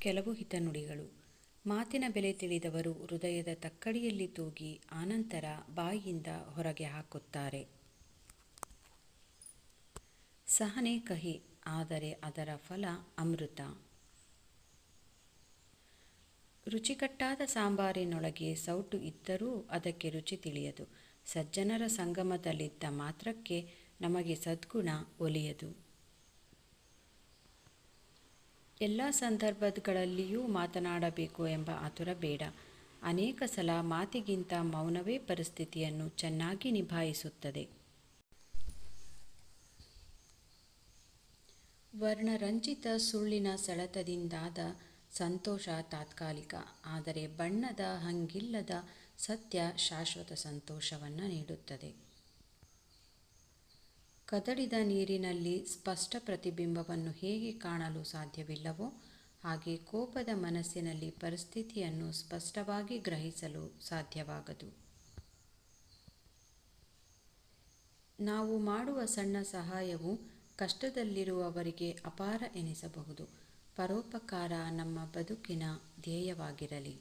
ಕೆಲವು ಹಿತನುಡಿಗಳು. ಮಾತಿನ ಬೆಲೆ ತಿಳಿದವರು ಹೃದಯದ ತಕ್ಕಡಿಯಲ್ಲಿ ತೂಗಿ ಆನಂತರ ಬಾಯಿಯಿಂದ ಹೊರಗೆ ಹಾಕುತ್ತಾರೆ. ಸಹನೆ ಕಹಿ, ಆದರೆ ಅದರ ಫಲ ಅಮೃತ. ರುಚಿಕಟ್ಟಾದ ಸಾಂಬಾರಿನೊಳಗೆ ಸೌಟು ಇದ್ದರೂ ಅದಕ್ಕೆ ರುಚಿ ತಿಳಿಯದು. ಸಜ್ಜನರ ಸಂಗಮದಲ್ಲಿದ್ದ ಮಾತ್ರಕ್ಕೆ ನಮಗೆ ಸದ್ಗುಣ ಒಲಿಯದು. ಎಲ್ಲ ಸಂದರ್ಭಗಳಲ್ಲಿಯೂ ಮಾತನಾಡಬೇಕು ಎಂಬ ಆತುರ ಬೇಡ. ಅನೇಕ ಸಲ ಮಾತಿಗಿಂತ ಮೌನವೇ ಪರಿಸ್ಥಿತಿಯನ್ನು ಚೆನ್ನಾಗಿ ನಿಭಾಯಿಸುತ್ತದೆ. ವರ್ಣರಂಜಿತ ಸುಳ್ಳಿನ ಸೆಳೆತದಿಂದಾದ ಸಂತೋಷ ತಾತ್ಕಾಲಿಕ, ಆದರೆ ಬಣ್ಣದ ಹಂಗಿಲ್ಲದ ಸತ್ಯ ಶಾಶ್ವತ ಸಂತೋಷವನ್ನು ನೀಡುತ್ತದೆ. ಕದಡಿದ ನೀರಿನಲ್ಲಿ ಸ್ಪಷ್ಟ ಪ್ರತಿಬಿಂಬವನ್ನು ಹೇಗೆ ಕಾಣಲು ಸಾಧ್ಯವಿಲ್ಲವೋ ಹಾಗೆ ಕೋಪದ ಮನಸ್ಸಿನಲ್ಲಿ ಪರಿಸ್ಥಿತಿಯನ್ನು ಸ್ಪಷ್ಟವಾಗಿ ಗ್ರಹಿಸಲು ಸಾಧ್ಯವಾಗದು. ನಾವು ಮಾಡುವ ಸಣ್ಣ ಸಹಾಯವು ಕಷ್ಟದಲ್ಲಿರುವವರಿಗೆ ಅಪಾರ ಎನಿಸಬಹುದು. ಪರೋಪಕಾರ ನಮ್ಮ ಬದುಕಿನ ಧ್ಯೇಯವಾಗಿರಲಿ.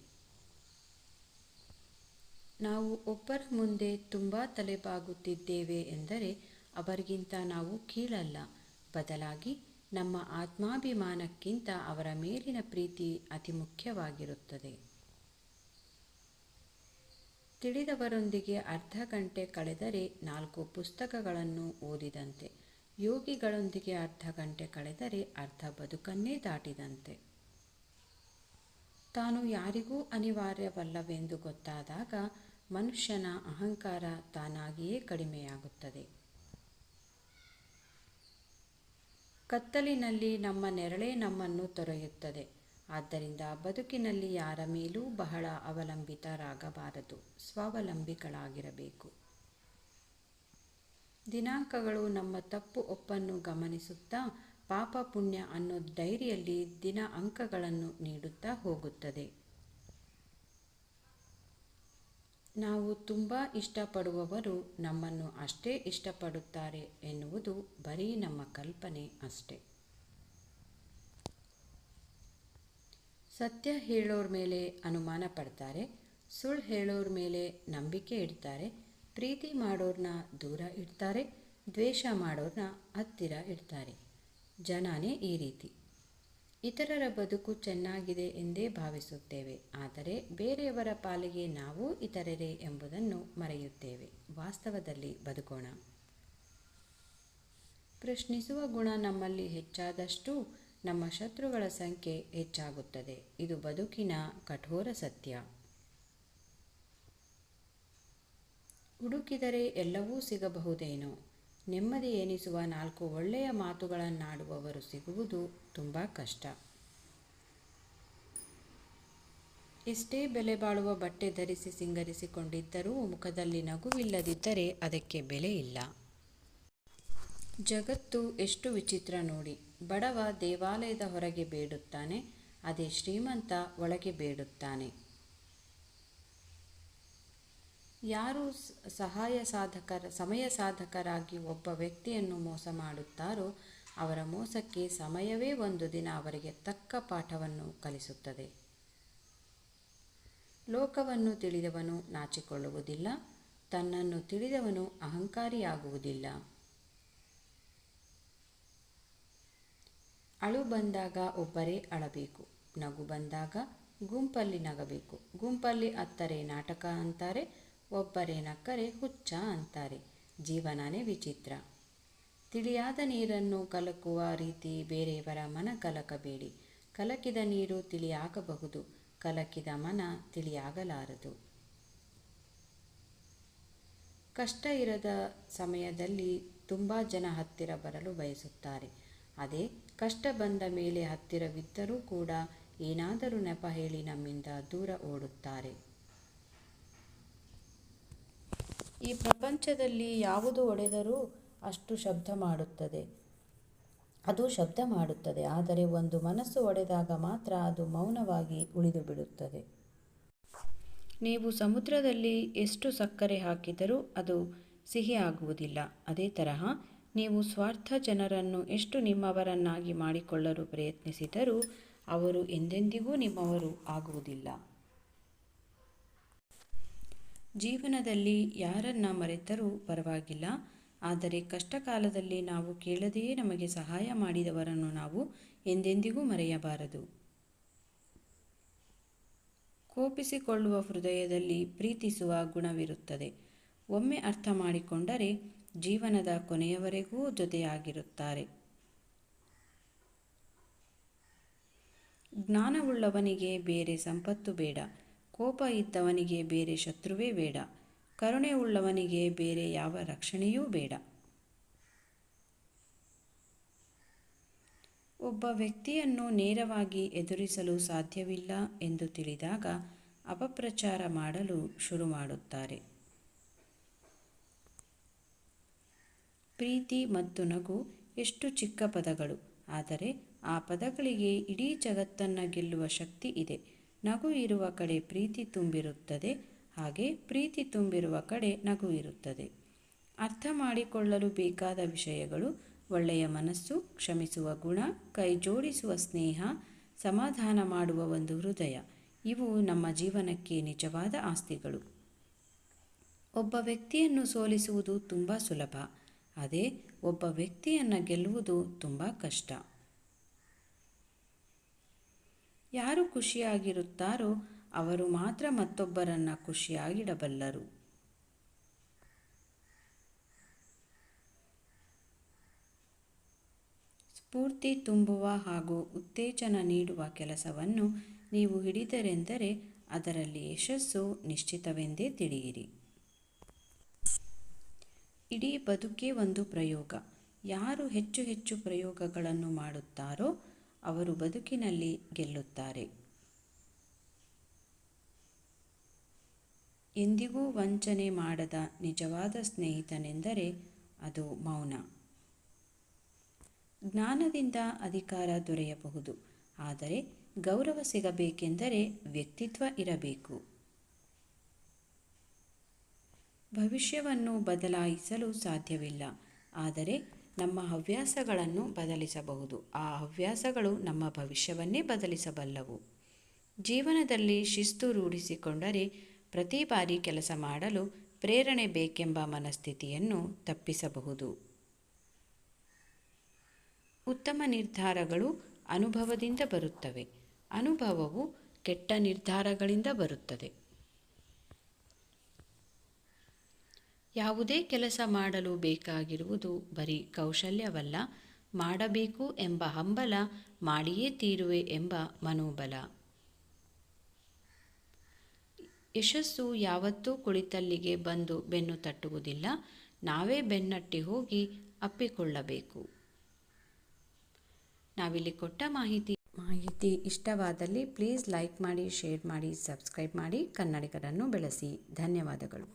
ನಾವು ಒಬ್ಬರ ಮುಂದೆ ತುಂಬ ತಲೆಬಾಗುತ್ತಿದ್ದೇವೆ ಎಂದರೆ ಅವರಿಗಿಂತ ನಾವು ಕೀಳಲ್ಲ. ಬದಲಾಗಿ ನಮ್ಮ ಆತ್ಮಾಭಿಮಾನಕ್ಕಿಂತ ಅವರ ಮೇಲಿನ ಪ್ರೀತಿ ಅತಿ ಮುಖ್ಯವಾಗಿರುತ್ತದೆ. ತಿಳಿದವರೊಂದಿಗೆ ಅರ್ಧ ಗಂಟೆ ಕಳೆದರೆ 4 ಪುಸ್ತಕಗಳನ್ನು ಓದಿದಂತೆ. ಯೋಗಿಗಳೊಂದಿಗೆ ಅರ್ಧ ಗಂಟೆ ಕಳೆದರೆ ಅರ್ಧ ಬದುಕನ್ನೇ ದಾಟಿದಂತೆ. ತಾನು ಯಾರಿಗೂ ಅನಿವಾರ್ಯವಲ್ಲವೆಂದು ಗೊತ್ತಾದಾಗ ಮನುಷ್ಯನ ಅಹಂಕಾರ ತಾನಾಗಿಯೇ ಕಡಿಮೆಯಾಗುತ್ತದೆ. ಕತ್ತಲಿನಲ್ಲಿ ನಮ್ಮ ನೆರಳೇ ನಮ್ಮನ್ನು ತೊರೆಯುತ್ತದೆ. ಆದ್ದರಿಂದ ಬದುಕಿನಲ್ಲಿ ಯಾರ ಮೇಲೂ ಬಹಳ ಅವಲಂಬಿತರಾಗಬಾರದು, ಸ್ವಾವಲಂಬಿಗಳಾಗಿರಬೇಕು. ದಿನಾಂಕಗಳು ನಮ್ಮ ತಪ್ಪು ಒಪ್ಪನ್ನು ಗಮನಿಸುತ್ತಾ ಪಾಪ ಪುಣ್ಯ ಅನ್ನೋ ಡೈರಿಯಲ್ಲಿ ದಿನ ಅಂಕಗಳನ್ನು ನೀಡುತ್ತಾ ಹೋಗುತ್ತದೆ. ನಾವು ತುಂಬ ಇಷ್ಟಪಡುವವರು ನಮ್ಮನ್ನು ಅಷ್ಟೇ ಇಷ್ಟಪಡುತ್ತಾರೆ ಎನ್ನುವುದು ಬರೀ ನಮ್ಮ ಕಲ್ಪನೆ ಅಷ್ಟೆ. ಸತ್ಯ ಹೇಳೋರ ಮೇಲೆ ಅನುಮಾನ ಪಡ್ತಾರೆ, ಸುಳ್ಳು ಹೇಳೋರ ಮೇಲೆ ನಂಬಿಕೆ ಇಡ್ತಾರೆ, ಪ್ರೀತಿ ಮಾಡೋರನ್ನ ದೂರ ಇಡ್ತಾರೆ, ದ್ವೇಷ ಮಾಡೋರನ್ನ ಹತ್ತಿರ ಇಡ್ತಾರೆ. ಜನನೇ ಈ ರೀತಿ. ಇತರರ ಬದುಕು ಚೆನ್ನಾಗಿದೆ ಎಂದೇ ಭಾವಿಸುತ್ತೇವೆ, ಆದರೆ ಬೇರೆಯವರ ಪಾಲಿಗೆ ನಾವು ಇತರರೇ ಎಂಬುದನ್ನು ಮರೆಯುತ್ತೇವೆ. ವಾಸ್ತವದಲ್ಲಿ ಬದುಕೋಣ. ಪ್ರಶ್ನಿಸುವ ಗುಣ ನಮ್ಮಲ್ಲಿ ಹೆಚ್ಚಾದಷ್ಟು ನಮ್ಮ ಶತ್ರುಗಳ ಸಂಖ್ಯೆ ಹೆಚ್ಚಾಗುತ್ತದೆ. ಇದು ಬದುಕಿನ ಕಠೋರ ಸತ್ಯ. ಹುಡುಕಿದರೆ ಎಲ್ಲವೂ ಸಿಗಬಹುದೇನೋ. ನೆಮ್ಮದಿ ಎನಿಸುವ 4 ಒಳ್ಳೆಯ ಮಾತುಗಳನ್ನಾಡುವವರು ಸಿಗುವುದು ತುಂಬ ಕಷ್ಟ. ಎಷ್ಟೇ ಬೆಲೆ ಬಾಳುವ ಬಟ್ಟೆ ಧರಿಸಿ ಸಿಂಗರಿಸಿಕೊಂಡಿದ್ದರೂ ಮುಖದಲ್ಲಿ ನಗುವಿಲ್ಲದಿದ್ದರೆ ಅದಕ್ಕೆ ಬೆಲೆ ಇಲ್ಲ. ಜಗತ್ತು ಎಷ್ಟು ವಿಚಿತ್ರ ನೋಡಿ. ಬಡವ ದೇವಾಲಯದ ಹೊರಗೆ ಬೇಡುತ್ತಾನೆ, ಅದೇ ಶ್ರೀಮಂತ ಒಳಗೆ ಬೇಡುತ್ತಾನೆ. ಯಾರು ಸಮಯ ಸಾಧಕರಾಗಿ ಒಬ್ಬ ವ್ಯಕ್ತಿಯನ್ನು ಮೋಸ ಮಾಡುತ್ತಾರೋ ಅವರ ಮೋಸಕ್ಕೆ ಸಮಯವೇ ಒಂದು ದಿನ ಅವರಿಗೆ ತಕ್ಕ ಪಾಠವನ್ನು ಕಲಿಸುತ್ತದೆ. ಲೋಕವನ್ನು ತಿಳಿದವನು ನಾಚಿಕೊಳ್ಳುವುದಿಲ್ಲ, ತನ್ನನ್ನು ತಿಳಿದವನು ಅಹಂಕಾರಿಯಾಗುವುದಿಲ್ಲ. ಅಳು ಬಂದಾಗ ಒಬ್ಬರೇ ಅಳಬೇಕು, ನಗು ಬಂದಾಗ ಗುಂಪಲ್ಲಿ ನಗಬೇಕು. ಗುಂಪಲ್ಲಿ ಅತ್ತರೆ ನಾಟಕ ಅಂತಾರೆ, ಒಬ್ಬರೇ ನಕ್ಕರೆ ಹುಚ್ಚ ಅಂತಾರೆ. ಜೀವನನೇ ವಿಚಿತ್ರ. ತಿಳಿಯಾದ ನೀರನ್ನು ಕಲಕುವ ರೀತಿ ಬೇರೆಯವರ ಮನ ಕಲಕಬೇಡಿ. ಕಲಕಿದ ನೀರು ತಿಳಿಯಾಗಬಹುದು, ಕಲಕಿದ ಮನ ತಿಳಿಯಾಗಲಾರದು. ಕಷ್ಟ ಇರದ ಸಮಯದಲ್ಲಿ ತುಂಬ ಜನ ಹತ್ತಿರ ಬರಲು ಬಯಸುತ್ತಾರೆ. ಅದೇ ಕಷ್ಟ ಬಂದ ಮೇಲೆ ಹತ್ತಿರವಿದ್ದರೂ ಕೂಡ ಏನಾದರೂ ನೆಪ ಹೇಳಿ ನಮ್ಮಿಂದ ದೂರ ಓಡುತ್ತಾರೆ. ಈ ಪ್ರಪಂಚದಲ್ಲಿ ಯಾವುದು ಒಡೆದರೂ ಅದು ಶಬ್ದ ಮಾಡುತ್ತದೆ. ಆದರೆ ಒಂದು ಮನಸ್ಸು ಒಡೆದಾಗ ಮಾತ್ರ ಅದು ಮೌನವಾಗಿ ಉಳಿದು ಬಿಡುತ್ತದೆ. ನೀವು ಸಮುದ್ರದಲ್ಲಿ ಎಷ್ಟು ಸಕ್ಕರೆ ಹಾಕಿದರೂ ಅದು ಸಿಹಿ ಆಗುವುದಿಲ್ಲ. ಅದೇ ತರಹ ನೀವು ಸ್ವಾರ್ಥ ಜನರನ್ನು ಎಷ್ಟು ನಿಮ್ಮವರನ್ನಾಗಿ ಮಾಡಿಕೊಳ್ಳಲು ಪ್ರಯತ್ನಿಸಿದರೂ ಅವರು ಎಂದೆಂದಿಗೂ ನಿಮ್ಮವರು ಆಗುವುದಿಲ್ಲ. ಜೀವನದಲ್ಲಿ ಯಾರನ್ನ ಮರೆತರೂ ಪರವಾಗಿಲ್ಲ, ಆದರೆ ಕಷ್ಟಕಾಲದಲ್ಲಿ ನಾವು ಕೇಳದೆಯೇ ನಮಗೆ ಸಹಾಯ ಮಾಡಿದವರನ್ನು ನಾವು ಎಂದೆಂದಿಗೂ ಮರೆಯಬಾರದು. ಕೋಪಿಸಿಕೊಳ್ಳುವ ಹೃದಯದಲ್ಲಿ ಪ್ರೀತಿಸುವ ಗುಣವಿರುತ್ತದೆ. ಒಮ್ಮೆ ಅರ್ಥ ಮಾಡಿಕೊಂಡರೆ ಜೀವನದ ಕೊನೆಯವರೆಗೂ ಜೊತೆಯಾಗಿರುತ್ತಾರೆ. ಜ್ಞಾನವುಳ್ಳವನಿಗೆ ಬೇರೆ ಸಂಪತ್ತು ಬೇಡ, ಕೋಪ ಇದ್ದವನಿಗೆ ಬೇರೆ ಶತ್ರುವೇ ಬೇಡ, ಕರುಣೆ ಉಳ್ಳವನಿಗೆ ಬೇರೆ ಯಾವ ರಕ್ಷಣೆಯೂ ಬೇಡ. ಒಬ್ಬ ವ್ಯಕ್ತಿಯನ್ನು ನೇರವಾಗಿ ಎದುರಿಸಲು ಸಾಧ್ಯವಿಲ್ಲ ಎಂದು ತಿಳಿದಾಗ ಅಪಪ್ರಚಾರ ಮಾಡಲು ಶುರು ಮಾಡುತ್ತಾರೆ. ಪ್ರೀತಿ ಮತ್ತು ನಗು ಎಷ್ಟು ಚಿಕ್ಕ ಪದಗಳು, ಆದರೆ ಆ ಪದಗಳಿಗೆ ಇಡೀ ಜಗತ್ತನ್ನು ಗೆಲ್ಲುವ ಶಕ್ತಿ ಇದೆ. ನಗು ಇರುವ ಕಡೆ ಪ್ರೀತಿ ತುಂಬಿರುತ್ತದೆ, ಹಾಗೆ ಪ್ರೀತಿ ತುಂಬಿರುವ ಕಡೆ ನಗು ಇರುತ್ತದೆ. ಅರ್ಥ ಮಾಡಿಕೊಳ್ಳಲು ಬೇಕಾದ ವಿಷಯಗಳು: ಒಳ್ಳೆಯ ಮನಸ್ಸು, ಕ್ಷಮಿಸುವ ಗುಣ, ಕೈ ಜೋಡಿಸುವ ಸ್ನೇಹ, ಸಮಾಧಾನ ಮಾಡುವ ಒಂದು ಹೃದಯ. ಇವು ನಮ್ಮ ಜೀವನಕ್ಕೆ ನಿಜವಾದ ಆಸ್ತಿಗಳು. ಒಬ್ಬ ವ್ಯಕ್ತಿಯನ್ನು ಸೋಲಿಸುವುದು ತುಂಬ ಸುಲಭ, ಅದೇ ಒಬ್ಬ ವ್ಯಕ್ತಿಯನ್ನು ಗೆಲ್ಲುವುದು ತುಂಬ ಕಷ್ಟ. ಯಾರು ಖುಷಿಯಾಗಿರುತ್ತಾರೋ ಅವರು ಮಾತ್ರ ಮತ್ತೊಬ್ಬರನ್ನು ಖುಷಿಯಾಗಿಡಬಲ್ಲರು. ಸ್ಫೂರ್ತಿ ತುಂಬುವ ಹಾಗೂ ಉತ್ತೇಜನ ನೀಡುವ ಕೆಲಸವನ್ನು ನೀವು ಹಿಡಿದರೆಂದರೆ ಅದರಲ್ಲಿ ಯಶಸ್ಸು ನಿಶ್ಚಿತವೆಂದೇ ತಿಳಿಯಿರಿ. ಇಡೀ ಬದುಕೇ ಒಂದು ಪ್ರಯೋಗ. ಯಾರು ಹೆಚ್ಚು ಹೆಚ್ಚು ಪ್ರಯೋಗಗಳನ್ನು ಮಾಡುತ್ತಾರೋ ಅವರು ಬದುಕಿನಲ್ಲಿ ಗೆಲ್ಲುತ್ತಾರೆ. ಎಂದಿಗೂ ವಂಚನೆ ಮಾಡದ ನಿಜವಾದ ಸ್ನೇಹಿತನೆಂದರೆ ಅದು ಮೌನ. ಜ್ಞಾನದಿಂದ ಅಧಿಕಾರ ದೊರೆಯಬಹುದು, ಆದರೆ ಗೌರವ ಸಿಗಬೇಕೆಂದರೆ ವ್ಯಕ್ತಿತ್ವ ಇರಬೇಕು. ಭವಿಷ್ಯವನ್ನು ಬದಲಾಯಿಸಲು ಸಾಧ್ಯವಿಲ್ಲ, ಆದರೆ ನಮ್ಮ ಹವ್ಯಾಸಗಳನ್ನು ಬದಲಿಸಬಹುದು. ಆ ಹವ್ಯಾಸಗಳು ನಮ್ಮ ಭವಿಷ್ಯವನ್ನೇ ಬದಲಿಸಬಲ್ಲವು. ಜೀವನದಲ್ಲಿ ಶಿಸ್ತು ರೂಢಿಸಿಕೊಂಡರೆ ಪ್ರತಿ ಬಾರಿ ಕೆಲಸ ಮಾಡಲು ಪ್ರೇರಣೆ ಬೇಕೆಂಬ ಮನಸ್ಥಿತಿಯನ್ನು ತಪ್ಪಿಸಬಹುದು. ಉತ್ತಮ ನಿರ್ಧಾರಗಳು ಅನುಭವದಿಂದ ಬರುತ್ತವೆ, ಅನುಭವವು ಕೆಟ್ಟ ನಿರ್ಧಾರಗಳಿಂದ ಬರುತ್ತದೆ. ಯಾವುದೇ ಕೆಲಸ ಮಾಡಲು ಬೇಕಾಗಿರುವುದು ಬರೀ ಕೌಶಲ್ಯವಲ್ಲ, ಮಾಡಬೇಕು ಎಂಬ ಹಂಬಲ, ಮಾಡಿಯೇ ತೀರುವೆ ಎಂಬ ಮನೋಬಲ. ಯಶಸ್ಸು ಯಾವತ್ತೂ ಕುಳಿತಲ್ಲಿಗೆ ಬಂದು ಬೆನ್ನು ತಟ್ಟುವುದಿಲ್ಲ, ನಾವೇ ಬೆನ್ನಟ್ಟಿ ಹೋಗಿ ಅಪ್ಪಿಕೊಳ್ಳಬೇಕು. ನಾವಿಲ್ಲಿ ಕೊಟ್ಟ ಮಾಹಿತಿ ಇಷ್ಟವಾದಲ್ಲಿ ಪ್ಲೀಸ್ ಲೈಕ್ ಮಾಡಿ, ಶೇರ್ ಮಾಡಿ, ಸಬ್ಸ್ಕ್ರೈಬ್ ಮಾಡಿ. ಕನ್ನಡಿಗರನ್ನು ಬೆಳೆಸಿ. ಧನ್ಯವಾದಗಳು.